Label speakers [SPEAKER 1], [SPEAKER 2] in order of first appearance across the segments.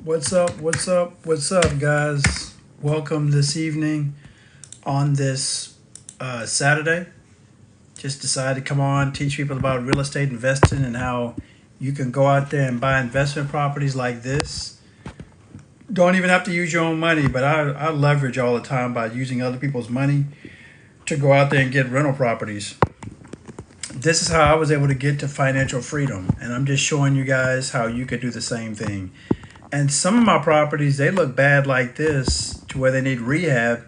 [SPEAKER 1] What's up? What's up? What's up, guys? Welcome this evening on this Saturday. Just decided to come on, teach people about real estate investing and how you can go out there and buy investment properties like this. Don't even have to use your own money, but I leverage all the time by using other people's money to go out there and get rental properties. This is how I was able to get to financial freedom, and I'm just showing you guys how you could do the same thing. And some of my properties, they look bad like this to where they need rehab.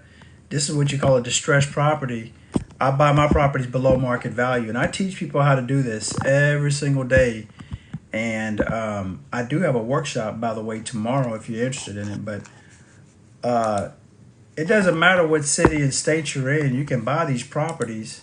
[SPEAKER 1] This is what you call a distressed property. I buy my properties below market value, and I teach people how to do this every single day. And I do have a workshop, by the way, tomorrow if you're interested in it. But uh, it doesn't matter what city and state you're in, you can buy these properties.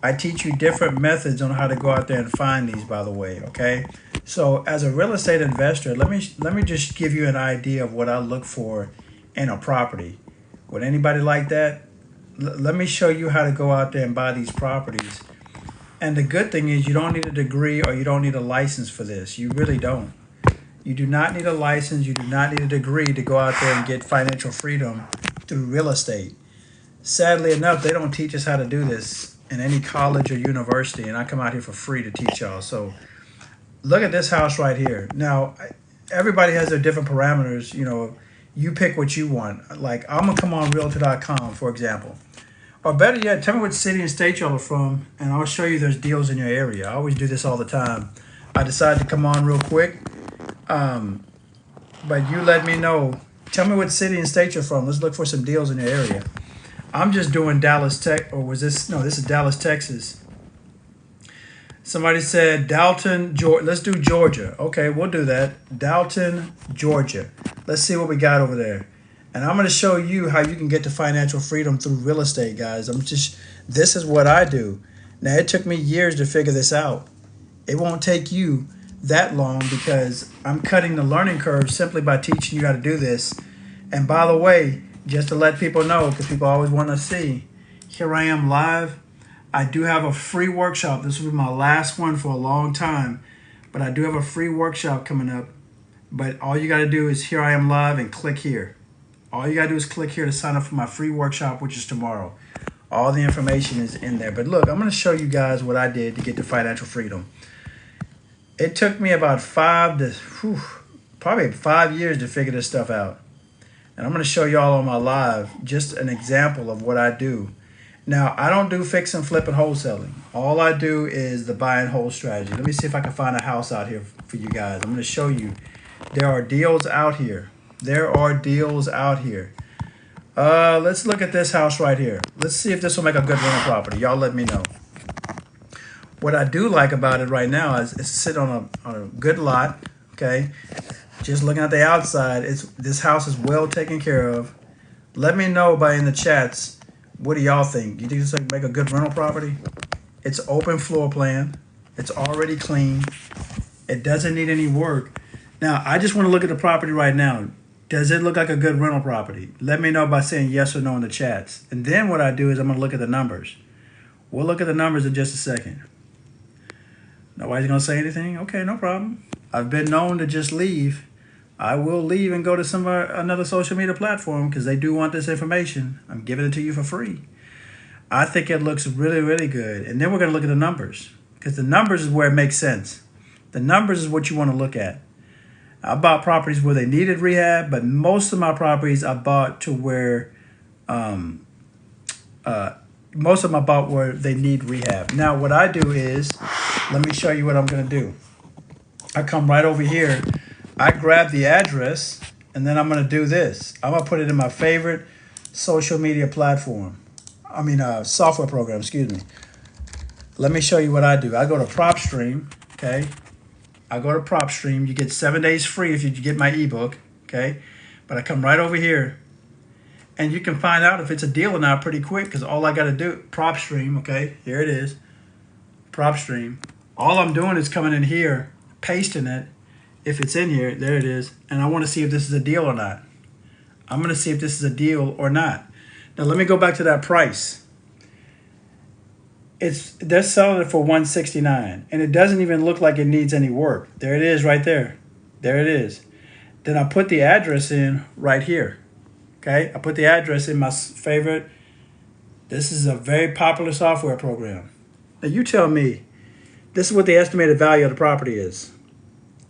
[SPEAKER 1] I teach you different methods on how to go out there and find these, by the way, okay? So as a real estate investor, let me just give you an idea of what I look for in a property. Would anybody like that? Let me show you how to go out there and buy these properties. And the good thing is you don't need a degree or you don't need a license for this. You really don't. You do not need a license. You do not need a degree to go out there and get financial freedom through real estate. Sadly enough, they don't teach us how to do this in any college or university, and I come out here for free to teach y'all. So look at this house right here. Now, everybody has their different parameters. You pick what you want. Like, I'm going to come on realtor.com, for example. Or better yet, tell me what city and state y'all are from, and I'll show you there's deals in your area. I always do this all the time. I decided to come on real quick, but you let me know. Tell me what city and state you're from. Let's look for some deals in your area. I'm just doing Dallas, Tech, or was this? No, this is Dallas, Texas. Somebody said Dalton, Georgia. Let's do Georgia. Okay, we'll do that. Dalton, Georgia. Let's see what we got over there. And I'm going to show you how you can get to financial freedom through real estate, guys. This is what I do. Now, it took me years to figure this out. It won't take you that long because I'm cutting the learning curve simply by teaching you how to do this. And by the way, just to let people know, because people always want to see, here I am live. I do have a free workshop. This will be my last one for a long time, but I do have a free workshop coming up. But all you got to do is here I am live and click here. All you got to do is click here to sign up for my free workshop, which is tomorrow. All the information is in there. But look, I'm going to show you guys what I did to get to financial freedom. It took me about probably 5 years to figure this stuff out. And I'm going to show y'all on my live just an example of what I do. Now, I don't do fix and flip and wholesaling. All I do is the buy and hold strategy. Let me see if I can find a house out here for you guys. I'm going to show you. There are deals out here. There are deals out here. Let's look at this house right here. Let's see if this will make a good rental property. Y'all let me know. What I do like about it right now is it's sit on a good lot, okay? Just looking at the outside, this house is well taken care of. Let me know in the chats, what do y'all think? You think this will make a good rental property? It's open floor plan. It's already clean. It doesn't need any work. Now, I just want to look at the property right now. Does it look like a good rental property? Let me know by saying yes or no in the chats. And then what I do is I'm going to look at the numbers. We'll look at the numbers in just a second. Nobody's going to say anything? Okay, no problem. I've been known to just leave. I will leave and go to another social media platform because they do want this information. I'm giving it to you for free. I think it looks really, really good. And then we're going to look at the numbers because the numbers is where it makes sense. The numbers is what you want to look at. I bought properties where they needed rehab, but most of my properties I bought to where most of them I bought where they need rehab. Now, what I do is, let me show you what I'm going to do. I come right over here. I grab the address, and then I'm going to do this. I'm going to put it in my favorite social media platform. Software program, excuse me. Let me show you what I do. I go to PropStream, okay? I go to PropStream. You get 7 days free if you get my ebook, okay? But I come right over here, and you can find out if it's a deal or not pretty quick because all I got to do, PropStream, okay? Here it is, PropStream. All I'm doing is coming in here, pasting it. If it's in here, there it is. And I want to see if this is a deal or not. I'm going to see if this is a deal or not. Now, let me go back to that price. They're selling it for $169, and it doesn't even look like it needs any work. There it is right there. There it is. Then I put the address in right here. Okay, I put the address in my favorite. This is a very popular software program. Now you tell me, this is what the estimated value of the property is.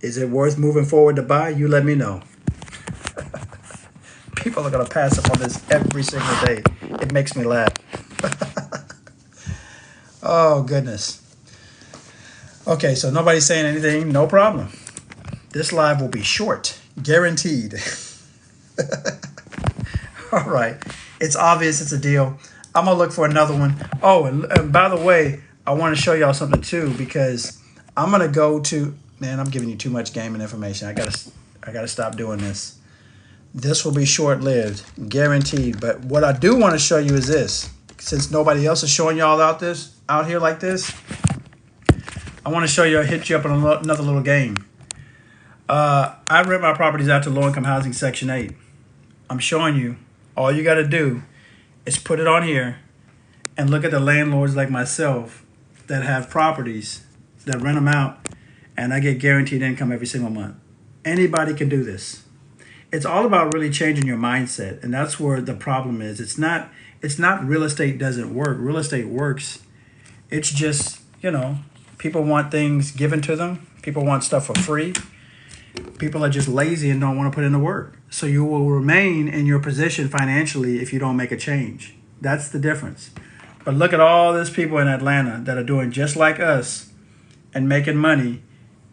[SPEAKER 1] Is it worth moving forward to buy? You let me know. People are going to pass up on this every single day. It makes me laugh. Oh, goodness. Okay, so nobody's saying anything. No problem. This live will be short. Guaranteed. All right. It's obvious it's a deal. I'm going to look for another one. Oh, and by the way, I want to show y'all something too, because I'm going to go to... Man, I'm giving you too much gaming information. I gotta stop doing this. This will be short-lived, guaranteed. But what I do want to show you is this. Since nobody else is showing y'all out here like this, I want to show you. I hit you up on another little game. I rent my properties out to low-income housing Section 8. I'm showing you. All you got to do is put it on here and look at the landlords like myself that have properties that rent them out, and I get guaranteed income every single month. Anybody can do this. It's all about really changing your mindset, and that's where the problem is. It's not real estate doesn't work. Real estate works. It's just, people want things given to them. People want stuff for free. People are just lazy and don't want to put in the work. So you will remain in your position financially if you don't make a change. That's the difference. But look at all these people in Atlanta that are doing just like us and making money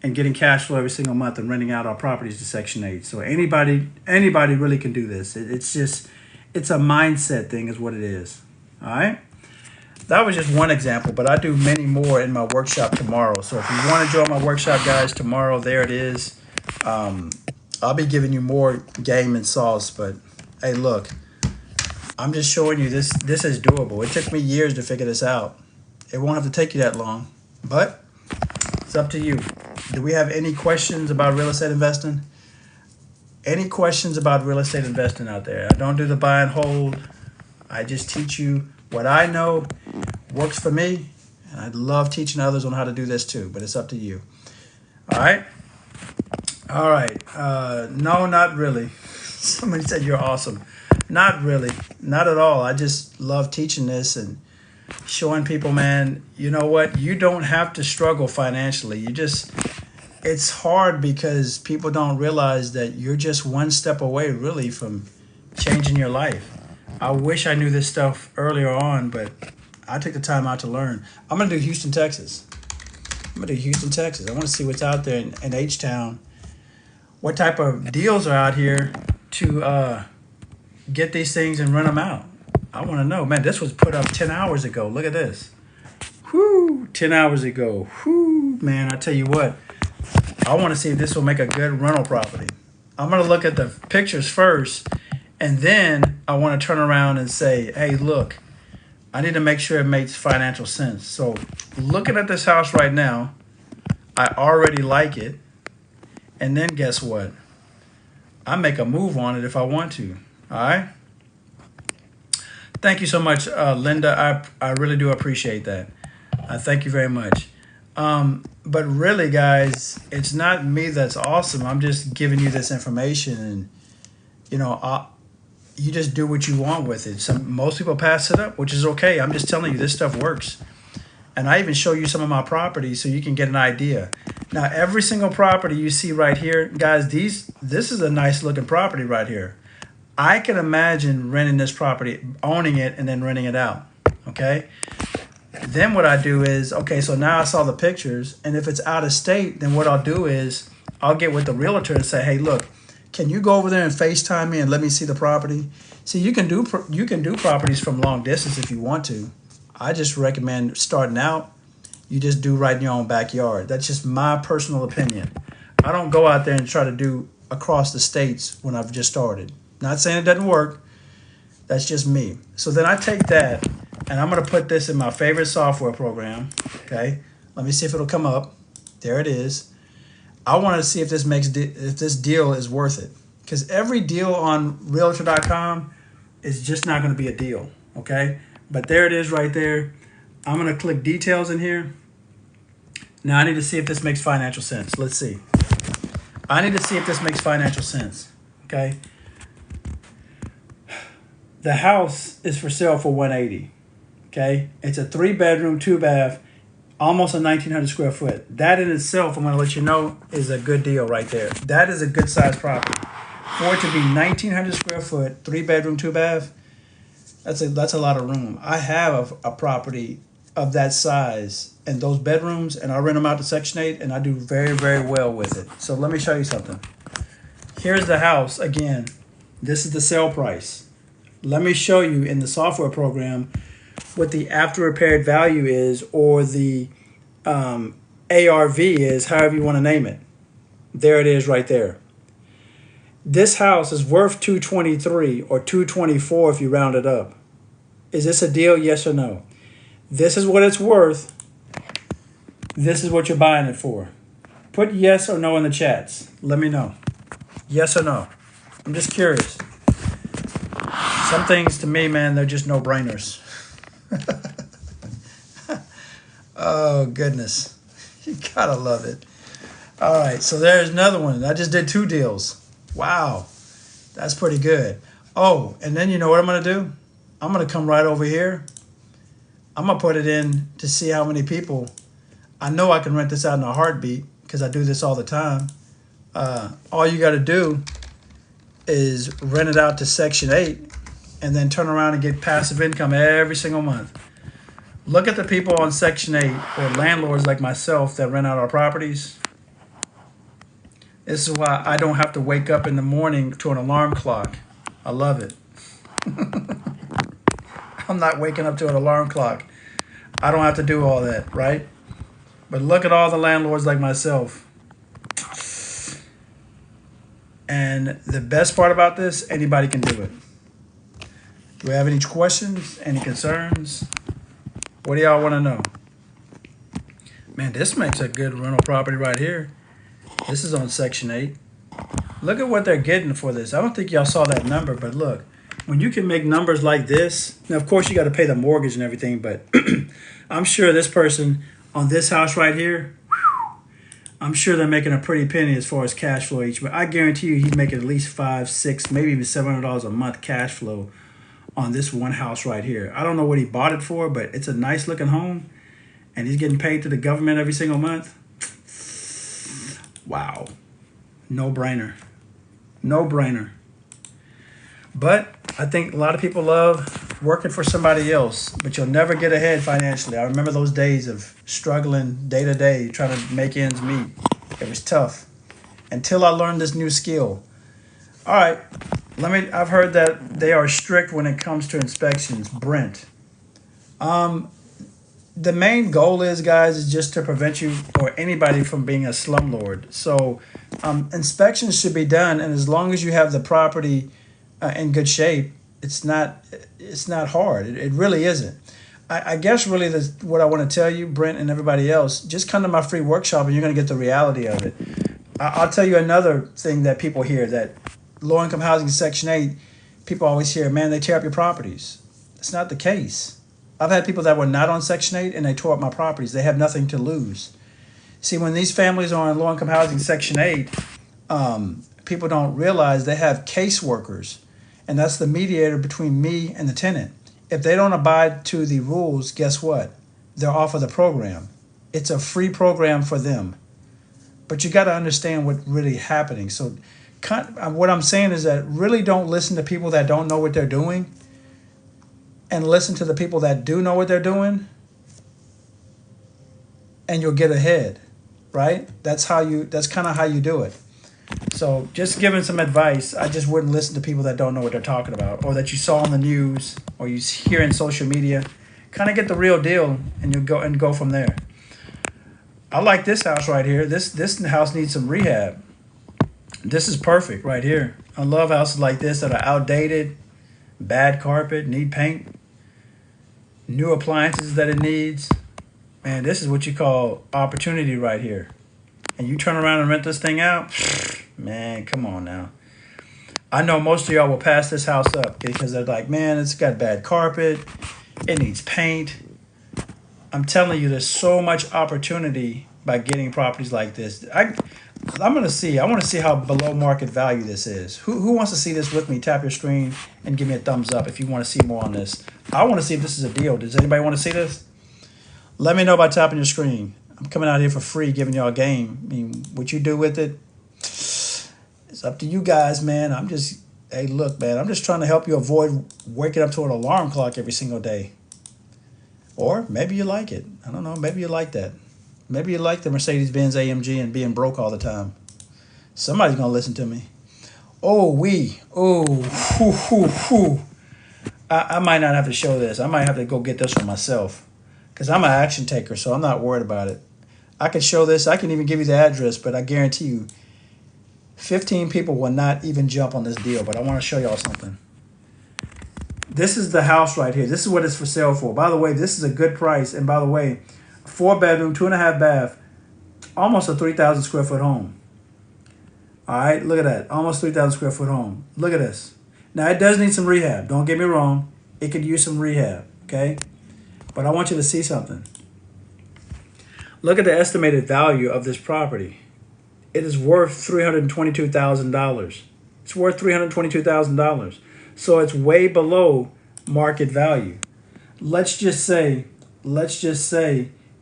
[SPEAKER 1] and getting cash flow every single month and renting out our properties to Section 8. So anybody really can do this. It's a mindset thing is what it is. All right? That was just one example, but I do many more in my workshop tomorrow. So if you want to join my workshop, guys, tomorrow, there it is. I'll be giving you more game and sauce, but hey, look, I'm just showing you this is doable. It took me years to figure this out. It won't have to take you that long, but it's up to you. Do we have any questions about real estate investing? Any questions about real estate investing out there? I don't do the buy and hold. I just teach you what I know works for me, and I love teaching others on how to do this too, but it's up to you. All right? All right. No, not really. Somebody said you're awesome. Not really. Not at all. I just love teaching this and showing people, man, you know what? You don't have to struggle financially. It's hard because people don't realize that you're just one step away really from changing your life. I wish I knew this stuff earlier on, but I took the time out to learn. I'm going to do Houston, Texas. I want to see what's out there in H-Town. What type of deals are out here to get these things and run them out? I want to know. Man, this was put up 10 hours ago. Look at this. Whoo, 10 hours ago. Whoo, man, I tell you what. I want to see if this will make a good rental property. I'm going to look at the pictures first, and then I want to turn around and say, hey, look, I need to make sure it makes financial sense. So looking at this house right now, I already like it. And then guess what? I make a move on it if I want to. All right? Thank you so much, Linda. I really do appreciate that. Thank you very much. But really, guys, it's not me that's awesome. I'm just giving you this information, and you just do what you want with it. Most people pass it up, which is okay. I'm just telling you this stuff works. And I even show you some of my properties so you can get an idea. Now, every single property you see right here, guys, this is a nice looking property right here. I can imagine renting this property, owning it, and then renting it out, okay? Then what I do is, okay, so now I saw the pictures, and if it's out of state, then what I'll do is I'll get with the realtor and say, hey, look, can you go over there and FaceTime me and let me see the property? See, you can do properties from long distance if you want to. I just recommend starting out, you just do right in your own backyard. That's just my personal opinion. I don't go out there and try to do across the states when I've just started. Not saying it doesn't work. That's just me. So then I take that, and I'm going to put this in my favorite software program. Okay, let me see if it'll come up. There it is. I want to see if this deal is worth it, because every deal on Realtor.com is just not going to be a deal. Okay, but there it is right there. I'm going to click details in here. Now I need to see if this makes financial sense. Let's see. I need to see if this makes financial sense. Okay. The house is for sale for 180. Okay. It's a 3-bedroom, 2-bath, almost a 1,900 square foot. That in itself, I'm going to let you know, is a good deal right there. That is a good sized property. For it to be 1,900 square foot, 3-bedroom, 2-bath, that's a lot of room. I have a property of that size and those bedrooms, and I rent them out to Section 8, and I do very, very well with it. So let me show you something. Here's the house again. This is the sale price. Let me show you in the software program what the after repaired value is, or the ARV is, however you want to name it. There it is right there. This house is worth 223 or 224 if you round it up. Is this a deal? Yes or no? This is what it's worth. This is what you're buying it for. Put yes or no in the chats. Let me know. Yes or no. I'm just curious. Some things to me, man, they're just no-brainers. Oh, goodness. You gotta love it. All right, so there's another one. I just did 2 deals. Wow, that's pretty good. Oh, and then you know what I'm going to do? I'm going to come right over here. I'm going to put it in to see how many people. I know I can rent this out in a heartbeat because I do this all the time. All you got to do is rent it out to Section 8 and then turn around and get passive income every single month. Look at the people on Section 8 or landlords like myself that rent out our properties. This is why I don't have to wake up in the morning to an alarm clock. I love it. I'm not waking up to an alarm clock. I don't have to do all that, right? But look at all the landlords like myself. And the best part about this, anybody can do it. Do we have any questions? Any concerns? What do y'all want to know? Man, this makes a good rental property right here. This is on Section 8. Look at what they're getting for this. I don't think y'all saw that number, but look. When you can make numbers like this, now of course you got to pay the mortgage and everything, but I'm sure this person on this house right here, I'm sure they're making a pretty penny as far as cash flow each month. I guarantee you he's making at least $500, $600, maybe even $700 a month cash flow on this one house right here. I don't know what he bought it for, but it's a nice looking home, and he's getting paid to the government every single month. Wow. No brainer. No brainer. But I think a lot of people love working for somebody else, but you'll never get ahead financially. I remember those days of struggling day to day, trying to make ends meet. It was tough until I learned this new skill. All right, I've heard that they are strict when it comes to inspections. Brent. The main goal is, guys, is just to prevent you or anybody from being a slumlord. So inspections should be done, and as long as you have the property in good shape, it's not hard. It really isn't. I guess really what I want to tell you, Brent and everybody else, just come to my free workshop and you're going to get the reality of it. I'll tell you another thing that people hear, that low-income housing Section 8, people always hear, man, they tear up your properties. It's not the case. I've had people that were not on Section 8 and they tore up my properties. They have nothing to lose. See, when these families are on low-income housing Section 8, people don't realize they have caseworkers, and that's the mediator between me and the tenant. If they don't abide to the rules, guess what? They're off of the program. It's a free program for them. But you got to understand what's really happening. So what I'm saying is that really don't listen to people that don't know what they're doing, and listen to the people that do know what they're doing, and you'll get ahead, right? That's kind of how you do it. So just giving some advice, I just wouldn't listen to people that don't know what they're talking about, or that you saw on the news, or you hear in social media. Kind of get the real deal, and you go from there. I like this house right here. This house needs some rehab. This is perfect right here. I love houses like this that are outdated, bad carpet, need paint, new appliances that it needs. Man, this is what you call opportunity right here. And you turn around and rent this thing out, man, come on now. I know most of y'all will pass this house up because they're like, man, it's got bad carpet, it needs paint. I'm telling you, there's so much opportunity by getting properties like this. I'm gonna see. I want to see how below market value this is. Who wants to see this with me? Tap your screen and give me a thumbs up if you want to see more on this. I want to see if this is a deal. Does anybody want to see this? Let me know by tapping your screen. I'm coming out here for free, giving y'all a game. I mean, what you do with it, it's up to you guys, man. Hey, look, man. I'm just trying to help you avoid waking up to an alarm clock every single day. Or maybe you like it. I don't know. Maybe you like that. Maybe you like the Mercedes-Benz AMG and being broke all the time. Somebody's going to listen to me. I might not have to show this. I might have to go get this one myself because I'm an action taker, so I'm not worried about it. I can show this. I can even give you the address, but I guarantee you 15 people will not even jump on this deal. But I want to show y'all something. This is the house right here. This is what it's for sale for. By the way, this is a good price. And by the way, 4-bedroom, 2.5 bath, almost a 3,000 square foot home. All right, look at that. Almost 3,000 square foot home. Look at this. Now, it does need some rehab. Don't get me wrong. It could use some rehab, okay? But I want you to see something. Look at the estimated value of this property. It is worth $322,000. It's worth $322,000. So it's way below market value. Let's just say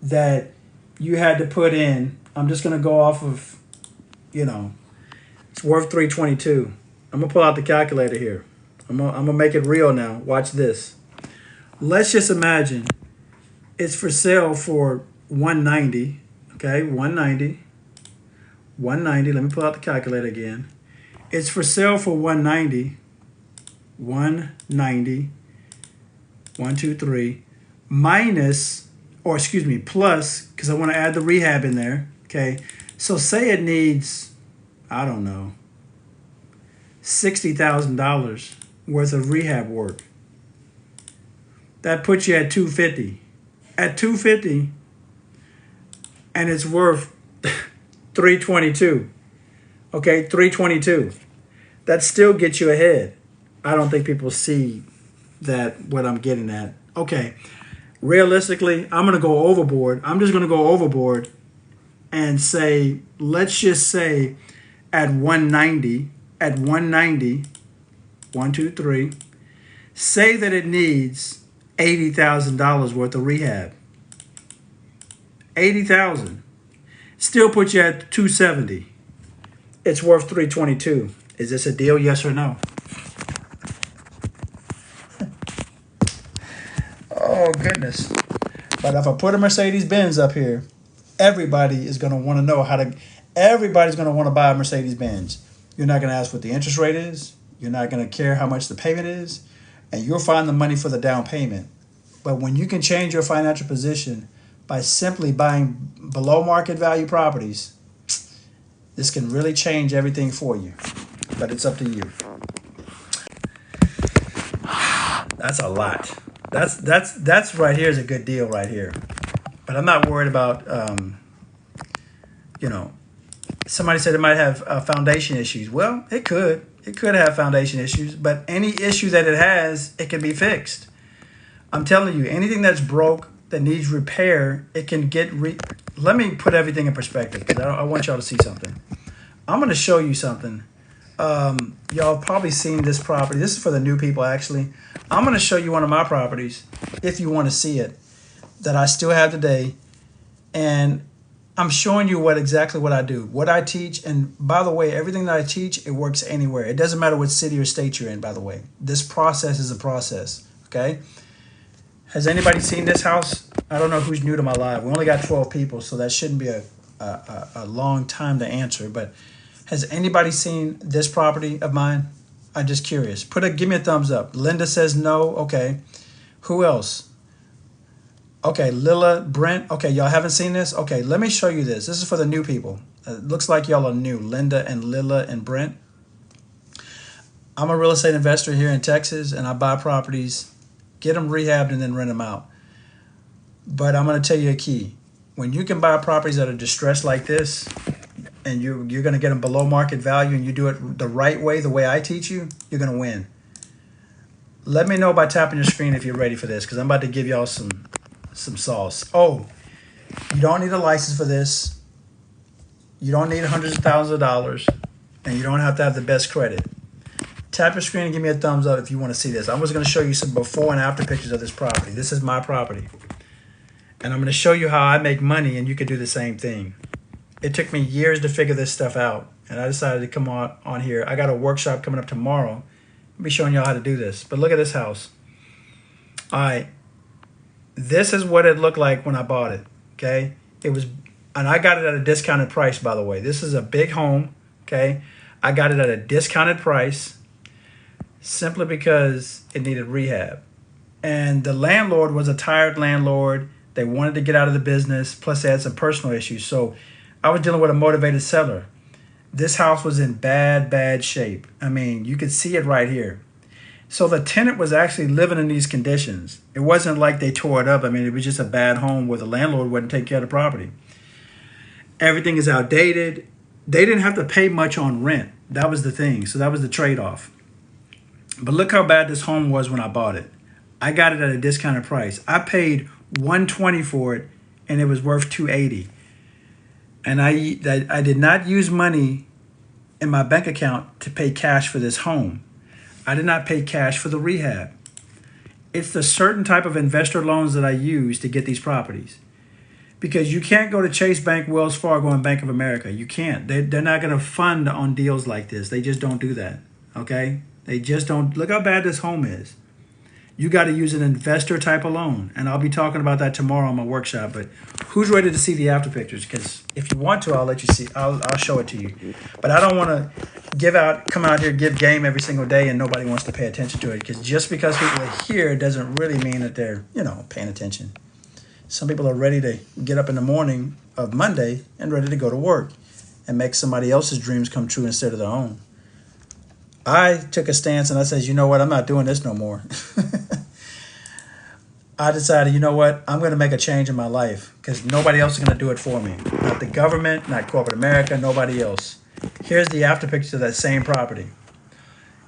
[SPEAKER 1] that you had to put in, I'm just going to go off of, it's worth 322. I'm going to pull out the calculator here. I'm going to make it real now. Watch this. Let's just imagine it's for sale for 190. Okay, 190. 190. Let me pull out the calculator again. It's for sale for 190. 190. 123 minus, or excuse me, plus, because I want to add the rehab in there. Okay, so say it needs, I don't know, $60,000 worth of rehab work. That puts you at 250. At 250, and it's worth 322. Okay, 322. That still gets you ahead. I don't think people see that what I'm getting at. Okay, realistically, I'm going to go overboard. I'm just going to go overboard and say, let's just say at 190, 1, 2, 3, say that it needs $80,000 worth of rehab. 80,000. Still puts you at 270. It's worth 322. Is this a deal? Yes or no? Oh, goodness. But if I put a Mercedes-Benz up here, everybody is going to want to know everybody's going to want to buy a Mercedes-Benz. You're not going to ask what the interest rate is. You're not going to care how much the payment is. And you'll find the money for the down payment. But when you can change your financial position by simply buying below market value properties, this can really change everything for you. But it's up to you. That's a lot. That's right here is a good deal right here. But I'm not worried about, somebody said it might have foundation issues. Well, it could. It could have foundation issues. But any issue that it has, it can be fixed. I'm telling you, anything that's broke, that needs repair, it can get Let me put everything in perspective because I want y'all to see something. I'm going to show you something. Y'all probably seen this property. This is for the new people, actually. I'm going to show you one of my properties, if you want to see it, that I still have today. And I'm showing you exactly what I do, what I teach. And by the way, everything that I teach, it works anywhere. It doesn't matter what city or state you're in, by the way. This process is a process, okay? Has anybody seen this house? I don't know who's new to my live. We only got 12 people, so that shouldn't be a long time to answer. But has anybody seen this property of mine? I'm just curious. Give me a thumbs up. Linda says no. Okay. Who else? Okay, Lila, Brent. Okay, y'all haven't seen this? Okay, let me show you this. This is for the new people. It looks like y'all are new. Linda and Lila and Brent. I'm a real estate investor here in Texas, and I buy properties, get them rehabbed, and then rent them out. But I'm going to tell you a key. When you can buy properties that are distressed like this, and you're going to get them below market value, and you do it the right way, the way I teach you, you're going to win. Let me know by tapping your screen if you're ready for this, because I'm about to give y'all some sauce. Oh, you don't need a license for this. You don't need hundreds of thousands of dollars, and you don't have to have the best credit. Tap your screen and give me a thumbs up if you want to see this. I was going to show you some before and after pictures of this property. This is my property. And I'm going to show you how I make money, and you can do the same thing. It took me years to figure this stuff out, and I decided to come on here. I got a workshop coming up tomorrow. I'll be showing y'all how to do this. But look at this house. All right. This is what it looked like when I bought it, okay? It was, and I got it at a discounted price, by the way. This is a big home, okay? I got it at a discounted price simply because it needed rehab. And the landlord was a tired landlord. They wanted to get out of the business, plus they had some personal issues. So I was dealing with a motivated seller. This house was in bad shape. I mean, you could see it right here. So the tenant was actually living in these conditions. It wasn't like they tore it up. I mean, it was just a bad home where the landlord wouldn't take care of the property. Everything is outdated. They didn't have to pay much on rent. That was the thing. So that was the trade-off. But look how bad this home was when I bought it. I got it at a discounted price. I paid $120 for it, and it was worth $280. And I did not use money in my bank account to pay cash for this home. I did not pay cash for the rehab. It's the certain type of investor loans that I use to get these properties. Because you can't go to Chase Bank, Wells Fargo, and Bank of America. You can't. They're not going to fund on deals like this. They just don't do that, okay? They just don't. Look how bad this home is. You got to use an investor type of loan. And I'll be talking about that tomorrow on my workshop. But who's ready to see the after pictures? Because if you want to, I'll let you see. I'll show it to you. But I don't want to come out here, give game every single day, and nobody wants to pay attention to it. Because just because people are here doesn't really mean that they're, paying attention. Some people are ready to get up in the morning of Monday and ready to go to work and make somebody else's dreams come true instead of their own. I took a stance and I said, you know what? I'm not doing this no more. I decided, you know what? I'm going to make a change in my life because nobody else is going to do it for me. Not the government, not corporate America, nobody else. Here's the after picture of that same property.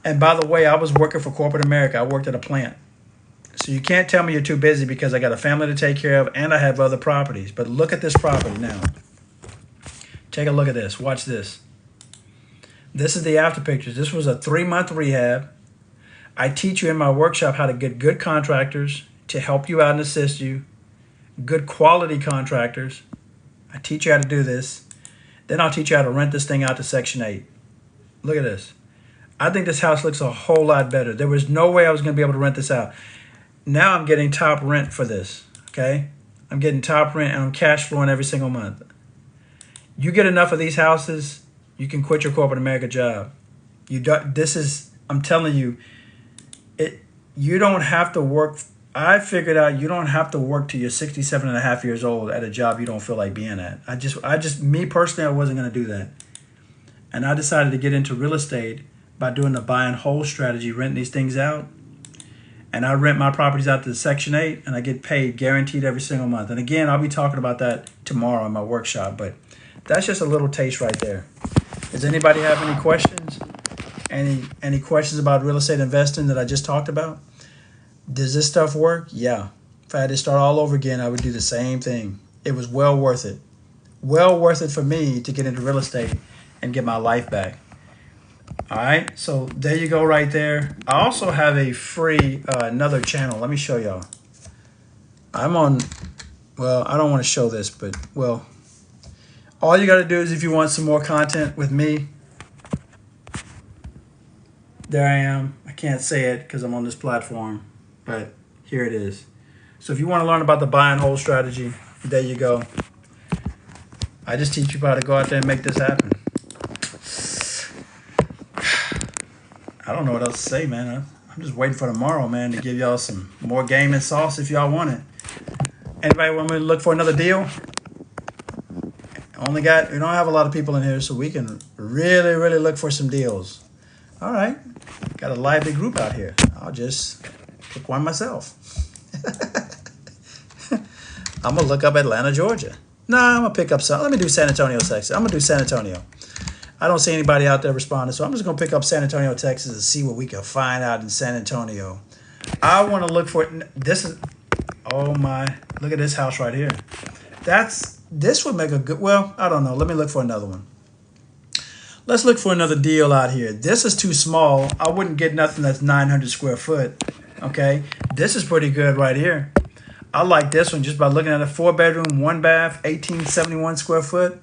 [SPEAKER 1] And by the way, I was working for corporate America. I worked at a plant. So you can't tell me you're too busy because I got a family to take care of and I have other properties. But look at this property now. Take a look at this. Watch this. This is the after pictures. This was a 3-month rehab. I teach you in my workshop how to get good contractors to help you out and assist you. Good quality contractors. I teach you how to do this. Then I'll teach you how to rent this thing out to Section 8. Look at this. I think this house looks a whole lot better. There was no way I was going to be able to rent this out. Now I'm getting top rent for this, okay? I'm getting top rent and I'm cash flowing every single month. You get enough of these houses, you can quit your corporate America job. I'm telling you, you don't have to work. I figured out you don't have to work till you're 67 and a half years old at a job you don't feel like being at. Me personally, I wasn't going to do that. And I decided to get into real estate by doing the buy and hold strategy, renting these things out. And I rent my properties out to Section 8, and I get paid guaranteed every single month. And again, I'll be talking about that tomorrow in my workshop, but that's just a little taste right there. Does anybody have any questions? Any questions about real estate investing that I just talked about? Does this stuff work? Yeah. If I had to start all over again, I would do the same thing. It was well worth it. Well worth it for me to get into real estate and get my life back. All right, so there you go right there. I also have a free another channel. Let me show y'all. I'm on, I don't want to show this, but, all you got to do is if you want some more content with me, there I am. I can't say it because I'm on this platform, but here it is. So if you want to learn about the buy and hold strategy, there you go. I just teach you how to go out there and make this happen. I don't know what else to say, man. I'm just waiting for tomorrow, man, to give y'all some more game and sauce if y'all want it. Anybody want me to look for another deal? We don't have a lot of people in here, so we can really, really look for some deals. All right. Got a lively group out here. I'll just pick one myself. I'm going to look up Atlanta, Georgia. Nah, I'm going to pick up some. Let me do San Antonio, Texas. I'm going to do San Antonio. I don't see anybody out there responding, so I'm just going to pick up San Antonio, Texas and see what we can find out in San Antonio. I want to look for it. Oh my, look at this house right here. That's this would make a good, well, I don't know. Let me look for another one. Let's look for another deal out here. This is too small. I wouldn't get nothing that's 900 square foot. Okay. This is pretty good right here. I like this one just by looking at a 4-bedroom, 1-bath, 1871 square foot.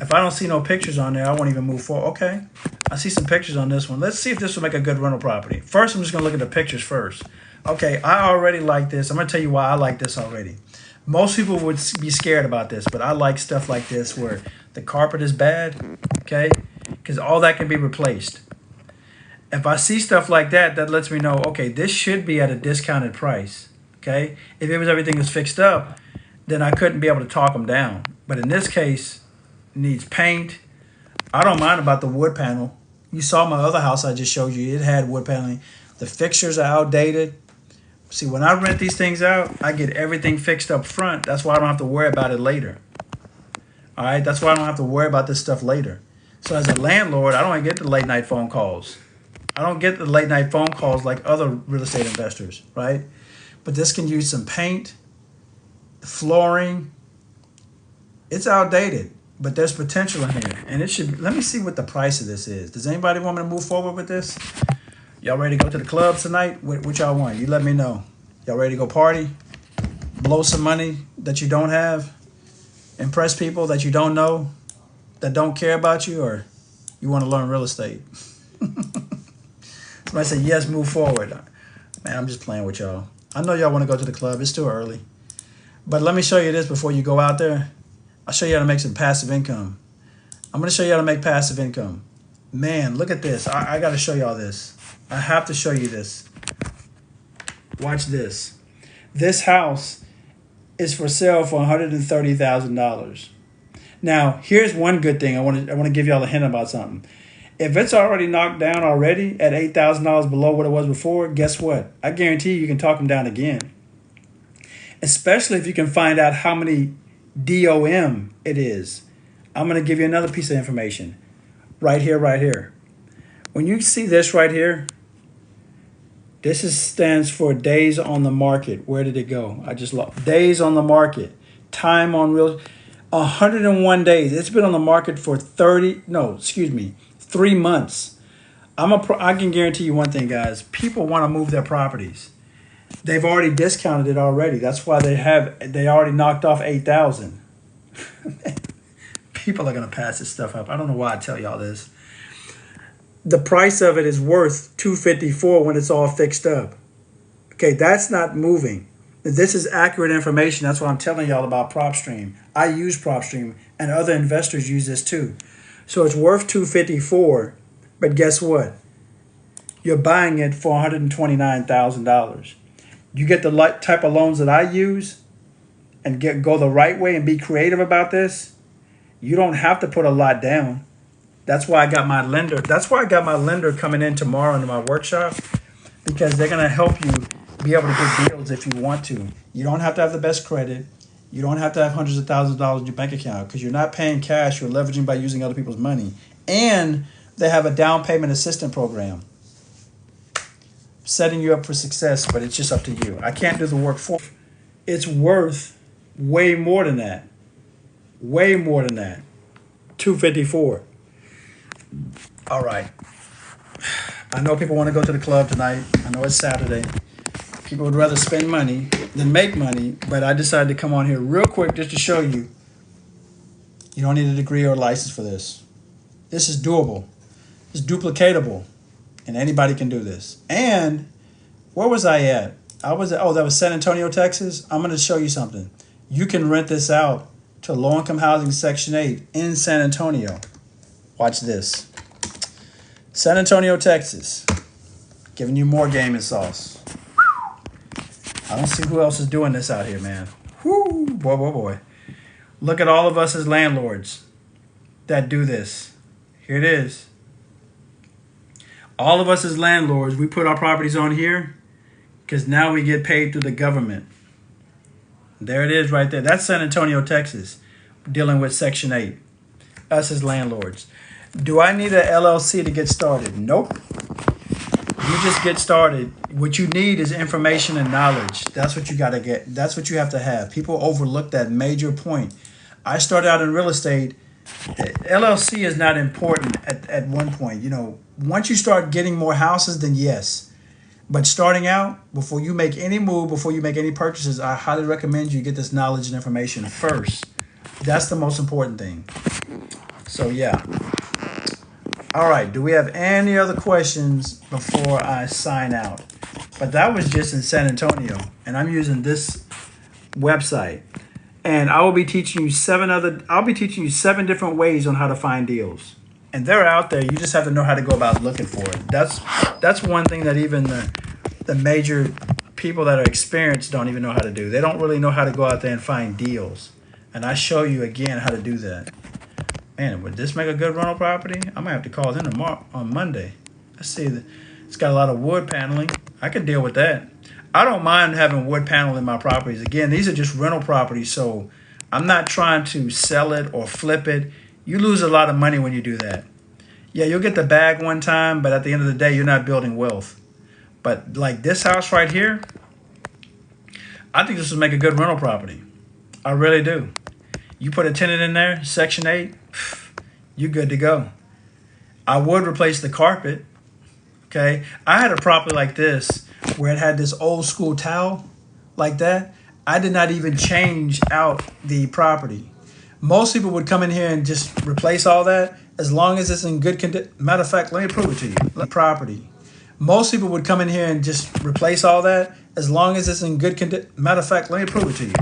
[SPEAKER 1] If I don't see no pictures on there, I won't even move forward. Okay. I see some pictures on this one. Let's see if this will make a good rental property. First, I'm just going to look at the pictures first. Okay. I already like this. I'm going to tell you why I like this already. Most people would be scared about this, but I like stuff like this where the carpet is bad. Okay. Because all that can be replaced. If I see stuff like that, that lets me know, okay, this should be at a discounted price. Okay. If it was everything was fixed up, then I couldn't be able to talk them down. But in this case, it needs paint. I don't mind about the wood panel. You saw my other house I just showed you. It had wood paneling. The fixtures are outdated. See, when I rent these things out, I get everything fixed up front. That's why I don't have to worry about it later. All right. That's why I don't have to worry about this stuff later. So as a landlord, I don't get the late night phone calls. I don't get the late night phone calls like other real estate investors, right? But this can use some paint, flooring. It's outdated, but there's potential in here. And it should, let me see what the price of this is. Does anybody want me to move forward with this? Y'all ready to go to the club tonight? What y'all want? You let me know. Y'all ready to go party? Blow some money that you don't have? Impress people that you don't know? That don't care about you, or you want to learn real estate? Somebody say, yes, move forward. Man, I'm just playing with y'all. I know y'all want to go to the club. It's too early. But let me show you this before you go out there. I'll show you how to make some passive income. I'm going to show you how to make passive income. Man, look at this. I got to show y'all this. I have to show you this. Watch this. This house is for sale for $130,000. Now, here's one good thing. I want to give y'all a hint about something. If it's already knocked down already at $8,000 below what it was before, guess what? I guarantee you can talk them down again. Especially if you can find out how many DOM it is. I'm going to give you another piece of information. Right here, right here. When you see this right here, stands for days on the market. Where did it go? I just lost. Days on the market. Time on real 101 days. It's been on the market for 3 months. I can guarantee you one thing, guys. People want to move their properties. They've already discounted it already. That's why they already knocked off 8,000. People are going to pass this stuff up. I don't know why I tell y'all this. The price of it is worth $254 when it's all fixed up. Okay, that's not moving. This is accurate information. That's what I'm telling y'all about PropStream. I use PropStream, and other investors use this too. So it's worth $254, but guess what? You're buying it for $129,000. You get the type of loans that I use and go the right way and be creative about this. You don't have to put a lot down. That's why I got my lender. That's why I got my lender coming in tomorrow into my workshop, because they're going to help you be able to get deals if you want to. You don't have to have the best credit. You don't have to have hundreds of thousands of dollars in your bank account, because you're not paying cash. You're leveraging by using other people's money. And they have a down payment assistance program setting you up for success, but it's just up to you. I can't do the work for you. It's worth way more than that. Way more than that. $254. All right. I know people want to go to the club tonight. I know it's Saturday. People would rather spend money than make money, but I decided to come on here real quick just to show you. You don't need a degree or a license for this. This is doable. It's duplicatable, and anybody can do this. And where was I at? That was San Antonio, Texas. I'm going to show you something. You can rent this out to low-income housing Section 8 in San Antonio. Watch this. San Antonio, Texas. Giving you more gaming sauce. I don't see who else is doing this out here, man. Whoo, boy. Look at all of us as landlords that do this. Here it is. All of us as landlords, we put our properties on here because now we get paid through the government. There it is right there. That's San Antonio, Texas, dealing with Section 8. Us as landlords. Do I need an LLC to get started? Nope. You just get started. What you need is information and knowledge. That's what you got to get. That's what you have to have. People overlook that major point. I started out in real estate. LLC is not important at one point. Once you start getting more houses, then yes. But starting out, before you make any move, before you make any purchases, I highly recommend you get this knowledge and information first. That's the most important thing. So yeah. All right. Do we have any other questions before I sign out? But that was just in San Antonio, and I'm using this website. And I will be teaching you I'll be teaching you 7 different ways on how to find deals. And they're out there. You just have to know how to go about looking for it. That's one thing that even the major people that are experienced don't even know how to do. They don't really know how to go out there and find deals. And I show you again how to do that. Man, would this make a good rental property? I might have to call them tomorrow on Monday. Let's see. It's got a lot of wood paneling. I can deal with that. I don't mind having wood panel in my properties. Again, these are just rental properties, so I'm not trying to sell it or flip it. You lose a lot of money when you do that. Yeah, you'll get the bag one time, but at the end of the day, you're not building wealth. But like this house right here, I think this would make a good rental property. I really do. You put a tenant in there, Section 8, you're good to go. I would replace the carpet. Okay, I had a property like this where it had this old school towel like that. I did not even change out the property. Most people would come in here and just replace all that as long as it's in good condition. Matter of fact, let me prove it to you. The property. Most people would come in here and just replace all that as long as it's in good condition. Matter of fact, let me prove it to you.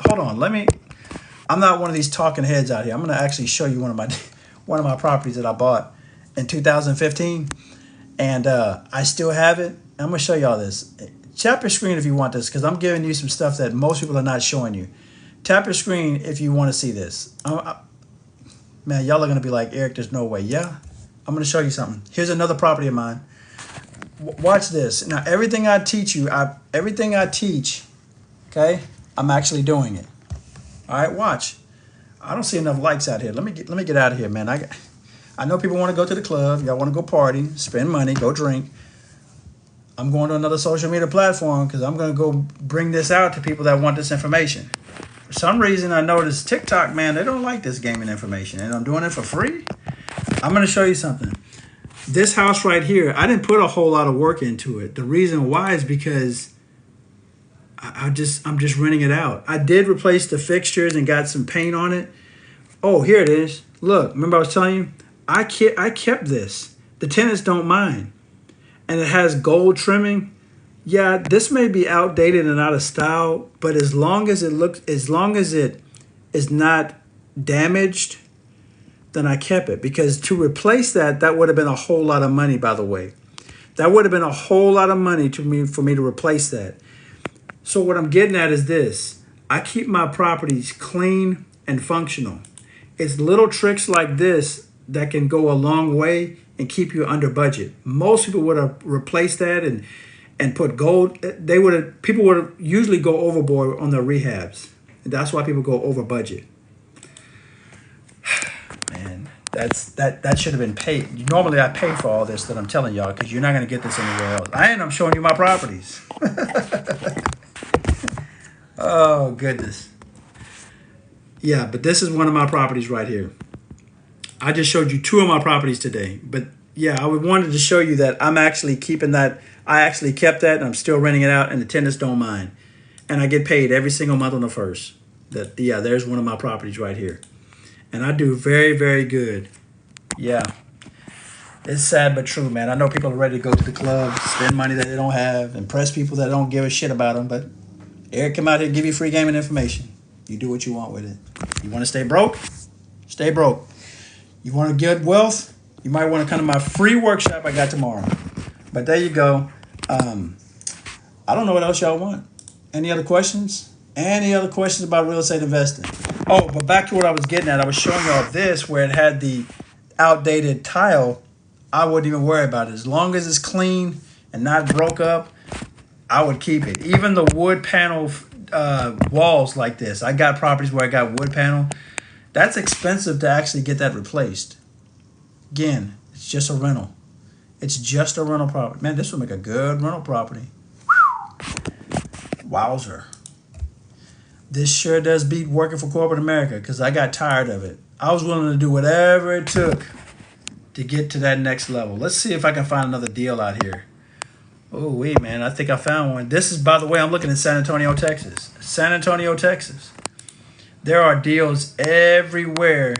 [SPEAKER 1] Hold on. I'm not one of these talking heads out here. I'm going to actually show you one of my properties that I bought in 2015. And I still have it. I'm going to show y'all this. Tap your screen if you want this, because I'm giving you some stuff that most people are not showing you. Tap your screen if you want to see this. Man, y'all are going to be like, Eric, there's no way. Yeah, I'm going to show you something. Here's another property of mine. Watch this. Now, everything I teach, okay, I'm actually doing it. All right, watch. I don't see enough lights out here. Let me get out of here, man. I know people want to go to the club. Y'all want to go party, spend money, go drink. I'm going to another social media platform because I'm going to go bring this out to people that want this information. For some reason, I noticed TikTok, man, they don't like this gaming information, and I'm doing it for free. I'm going to show you something. This house right here, I didn't put a whole lot of work into it. The reason why is because I'm just renting it out. I did replace the fixtures and got some paint on it. Oh, here it is. Look, remember I was telling you? I kept this. The tenants don't mind. And it has gold trimming. Yeah, this may be outdated and out of style, but as long as it is not damaged, then I kept it. Because to replace that would have been a whole lot of money, by the way. That would have been a whole lot of money for me to replace that. So what I'm getting at is this. I keep my properties clean and functional. It's little tricks like this that can go a long way and keep you under budget. Most people would have replaced that and put gold. People would usually go overboard on their rehabs. And that's why people go over budget. Man, that should have been paid. Normally I pay for all this that I'm telling y'all because you're not going to get this anywhere else. I'm showing you my properties. Oh, goodness. Yeah, but this is one of my properties right here. I just showed you 2 of my properties today. But yeah, I wanted to show you that I'm actually keeping that. I actually kept that, and I'm still renting it out, and the tenants don't mind. And I get paid every single month on the 1st. There's one of my properties right here. And I do very, very good. Yeah. It's sad but true, man. I know people are ready to go to the club, spend money that they don't have, impress people that don't give a shit about them, but Eric come out here and give you free gaming information. You do what you want with it. You want to stay broke? Stay broke. You want to get wealth? You might want to come to my free workshop I got tomorrow. But there you go. I don't know what else y'all want. Any other questions? Any other questions about real estate investing? Oh, but back to what I was getting at. I was showing y'all this where it had the outdated tile. I wouldn't even worry about it. As long as it's clean and not broke up, I would keep it. Even the wood panel walls like this. I got properties where I got wood panel. That's expensive to actually get that replaced. Again, it's just a rental. It's just a rental property. Man, this will make a good rental property. Wowzer. This sure does beat working for corporate America because I got tired of it. I was willing to do whatever it took to get to that next level. Let's see if I can find another deal out here. Oh, wait, man. I think I found one. This is, by the way, I'm looking at San Antonio, Texas. San Antonio, Texas. There are deals everywhere.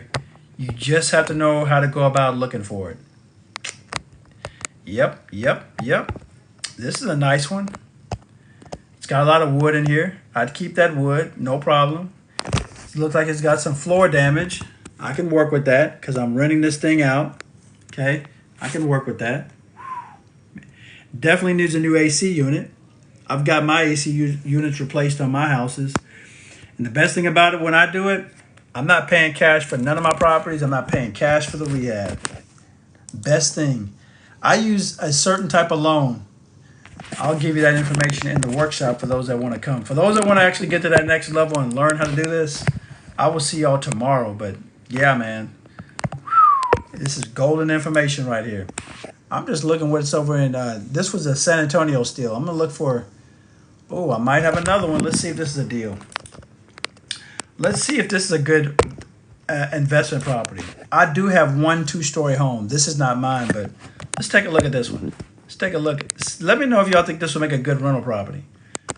[SPEAKER 1] You just have to know how to go about looking for it. Yep. This is a nice one. It's got a lot of wood in here. I'd keep that wood, no problem. It looks like it's got some floor damage. I can work with that because I'm renting this thing out. Okay, I can work with that. Definitely needs a new AC unit. I've got my AC units replaced on my houses. And the best thing about it when I do it, I'm not paying cash for none of my properties. I'm not paying cash for the rehab. Best thing. I use a certain type of loan. I'll give you that information in the workshop for those that want to come. For those that want to actually get to that next level and learn how to do this, I will see y'all tomorrow. But yeah, man, this is golden information right here. I'm just looking what's over in, this was a San Antonio steel. I'm going to look for, oh, I might have another one. Let's see if this is a deal. Let's see if this is a good investment property. I do have one 2-story home. This is not mine, but let's take a look at this one. Let's take a look. Let me know if y'all think this will make a good rental property.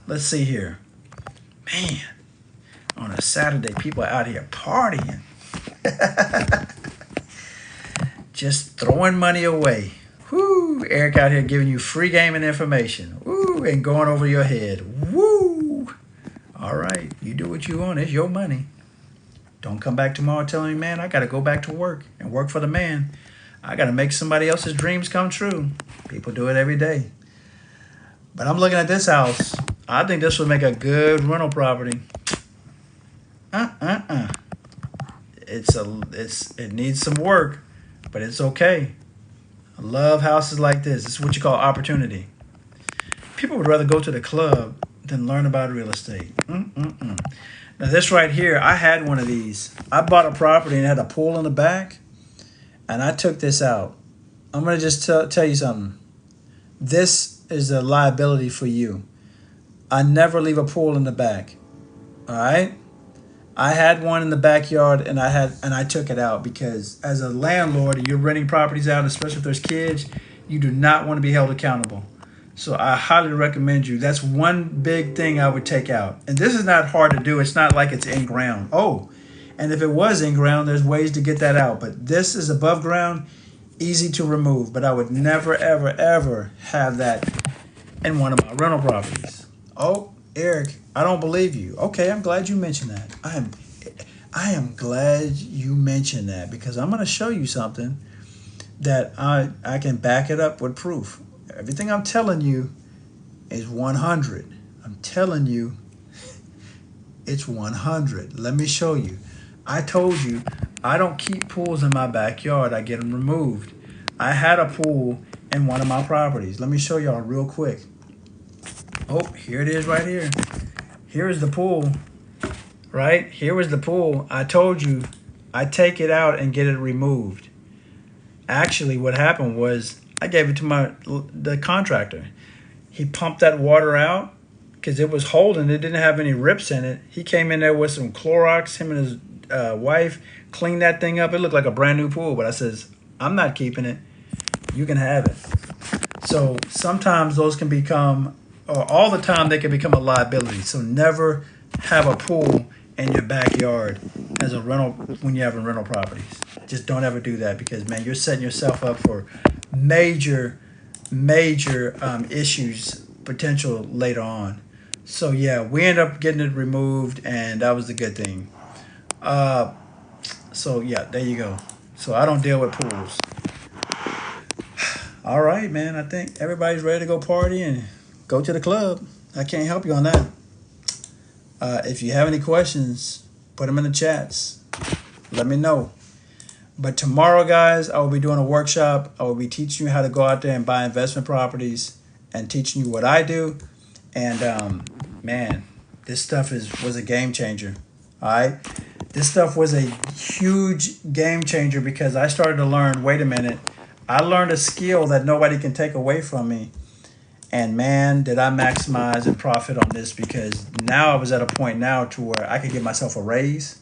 [SPEAKER 1] Let's see here. Man, on a Saturday, people are out here partying. Just throwing money away. Woo! Eric out here giving you free game and information. Woo! And going over your head. Woo! All right. You do what you want. It's your money. Don't come back tomorrow telling me, man, I got to go back to work and work for the man. I got to make somebody else's dreams come true. People do it every day. But I'm looking at this house. I think this would make a good rental property. It needs some work, but it's okay. I love houses like this. This is what you call opportunity. People would rather go to the club than learn about real estate. Now this right here, I had one of these. I bought a property and it had a pool in the back, and I took this out. I'm going to just tell you something. This is a liability for you. I never leave a pool in the back. All right? I had one in the backyard and I took it out because as a landlord and you're renting properties out, especially if there's kids, you do not want to be held accountable. So I highly recommend you. That's one big thing I would take out. And this is not hard to do. It's not like it's in ground. Oh, and if it was in ground, there's ways to get that out. But this is above ground, easy to remove. But I would never, ever, ever have that in one of my rental properties. Oh, Eric, I don't believe you. Okay, I'm glad you mentioned that. I am glad you mentioned that because I'm going to show you something that I can back it up with proof. Everything I'm telling you is 100. I'm telling you it's 100. Let me show you. I told you I don't keep pools in my backyard. I get them removed. I had a pool in one of my properties. Let me show y'all real quick. Oh, here it is right here. Here is the pool, right? Here was the pool. I told you I take it out and get it removed. Actually, what happened was I gave it to the contractor. He pumped that water out because it was holding. It didn't have any rips in it. He came in there with some Clorox. Him and his wife cleaned that thing up. It looked like a brand new pool. But I says, I'm not keeping it. You can have it. So sometimes those can become, or all the time they can become a liability. So never have a pool in your backyard as a rental when you're having rental properties. Just don't ever do that because, man, you're setting yourself up for major issues potential later on. So yeah, we end up getting it removed, and that was the good thing. So yeah, there you go. So I don't deal with pools. All right, man. I think everybody's ready to go party and go to the club. I can't help you on that. If you have any questions, put them in the chats. Let me know. But tomorrow, guys, I will be doing a workshop. I will be teaching you how to go out there and buy investment properties and teaching you what I do. And, man, this stuff was a game changer. All right? This stuff was a huge game changer because I started to learn, wait a minute, I learned a skill that nobody can take away from me. And man, did I maximize and profit on this, because now I was at a point now to where I could give myself a raise.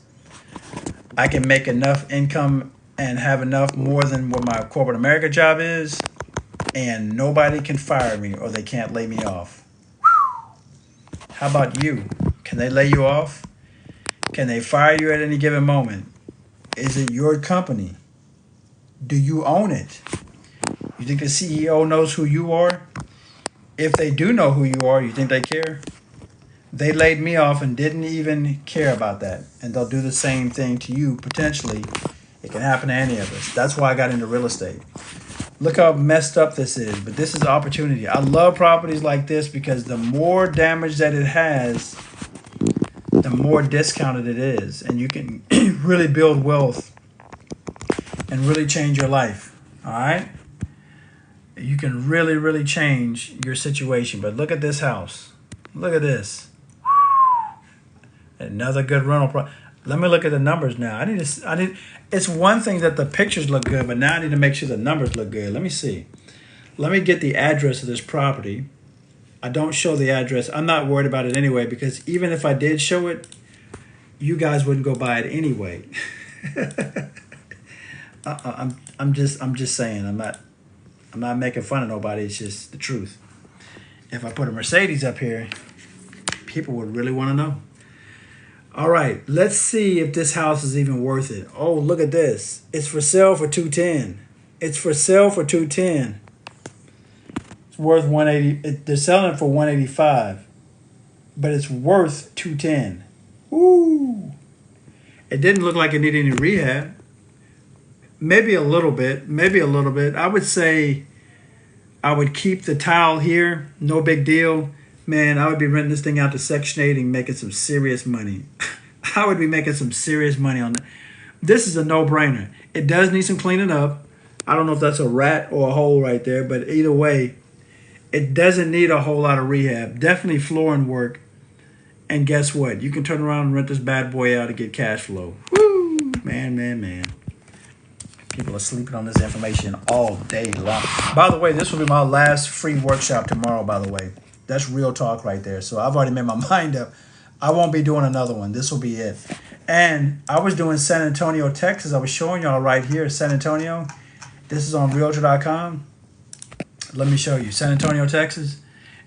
[SPEAKER 1] I can make enough income and have enough more than what my corporate America job is, and nobody can fire me or they can't lay me off. How about you? Can they lay you off? Can they fire you at any given moment? Is it your company? Do you own it? You think the CEO knows who you are? If they do know who you are, you think they care? They laid me off and didn't even care about that. And they'll do the same thing to you, potentially. It can happen to any of us. That's why I got into real estate. Look how messed up this is, but this is an opportunity. I love properties like this because the more damage that it has, the more discounted it is. And you can really build wealth and really change your life. All right? You can really, really change your situation. But look at this house. Look at this. Another good rental. Let me look at the numbers now. It's one thing that the pictures look good, but now I need to make sure the numbers look good. Let me see. Let me get the address of this property. I don't show the address. I'm not worried about it anyway, because even if I did show it, you guys wouldn't go buy it anyway. I'm just saying. I'm not making fun of nobody. It's just the truth. If I put a Mercedes up here, people would really want to know. All right, let's see if this house is even worth it. Oh, look at this. It's for sale for $210. It's for sale for $210. It's worth $180. They're selling it for $185, but it's worth $210. Ooh. It didn't look like it needed any rehab. Maybe a little bit. Maybe a little bit. I would say I would keep the tile here. No big deal. Man, I would be renting this thing out to Section 8 and making some serious money. I would be making some serious money on that. This is a no-brainer. It does need some cleaning up. I don't know if that's a rat or a hole right there, but either way, it doesn't need a whole lot of rehab. Definitely flooring work. And guess what? You can turn around and rent this bad boy out and get cash flow. Woo! Man. People are sleeping on this information all day long. By the way, this will be my last free workshop tomorrow, by the way. That's real talk right there. So I've already made my mind up. I won't be doing another one. This will be it. And I was doing San Antonio, Texas. I was showing y'all right here, San Antonio. This is on Realtor.com. Let me show you. San Antonio, Texas.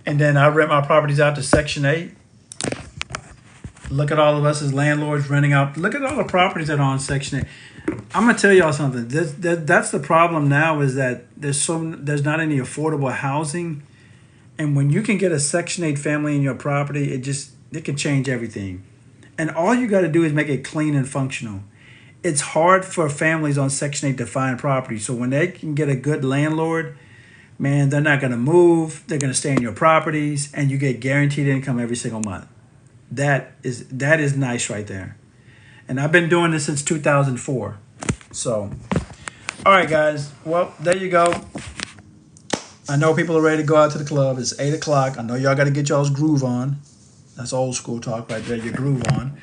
[SPEAKER 1] And then I rent my properties out to Section 8. Look at all of us as landlords renting out. Look at all the properties that are on Section 8. I'm going to tell y'all something. That's the problem now, is that there's not any affordable housing. And when you can get a Section 8 family in your property, it can change everything. And all you got to do is make it clean and functional. It's hard for families on Section 8 to find property. So when they can get a good landlord, man, they're not going to move. They're going to stay in your properties, and you get guaranteed income every single month. That is nice right there. And I've been doing this since 2004. So, all right, guys. Well, there you go. I know people are ready to go out to the club. It's 8 o'clock. I know y'all got to get y'all's groove on. That's old school talk right there, your groove on.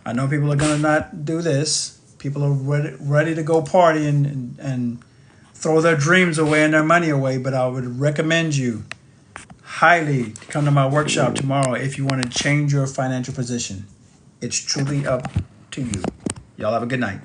[SPEAKER 1] I know people are going to not do this. People are ready to go party and throw their dreams away and their money away. But I would recommend you highly to come to my workshop tomorrow if you want to change your financial position. It's truly up to you. Y'all have a good night.